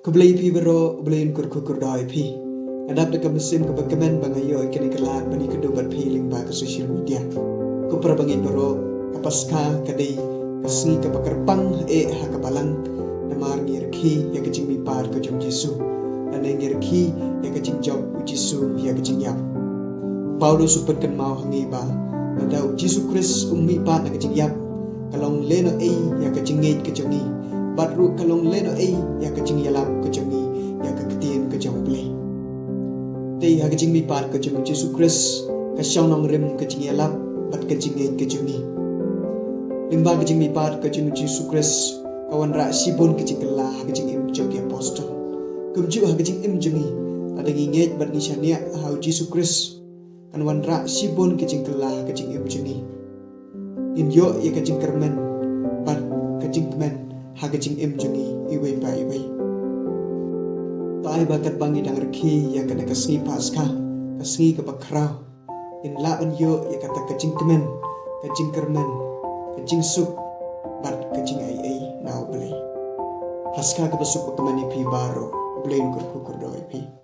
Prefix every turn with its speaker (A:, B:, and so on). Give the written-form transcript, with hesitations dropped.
A: Kublai pi bero ublain kur doi pi. Adap de kemesim ke bekemen bangayo ikene kelan bani kedobat pi ling ba ke social media. Ku perbangin bero kapaska kadai kasni ke bakerpang ha kapalang namar ngirki ya ke jingmihpat ke jong Jisu. Dan ngirki ya ke jingjop Jisu ya ke jingialap. Paulus supetkan mau hangi ba Nadau Jisu Khrist mihpat na ke jingialap. Kalong leno ya ke jingngeit ke jongi. Batru kalong leno ya ke jingialap ke jongi ya ke ketien ke jong play. Tei ha ke jingmihpat ke jong Jisu Khrist ke shongnongrim ke jingialap bat ke jingngeit ke jongi. Limba ke jingmihpat ke jong Jisu Khrist kawan rak sibun ke jingkelah ke jingim jong apostol. Kumju ha ke jingim jongi ada ngingeit bat nishania ha Jisu Khrist kan wan rak sibun ke jingkelah ke jingim jongi. Inyo ya ke jingkermen bat ke jingkemen haga jing jongi iwe ba iwe. Tai bakat bangi dang reki ya kena kasni paska kasni ke bakrau. In laban yo ya kata ke jingkemen ke jingkermen ke jingsuk bat ke jing ai nau beli. Paska ke besuk ke mani pi baro belain kur doi pi.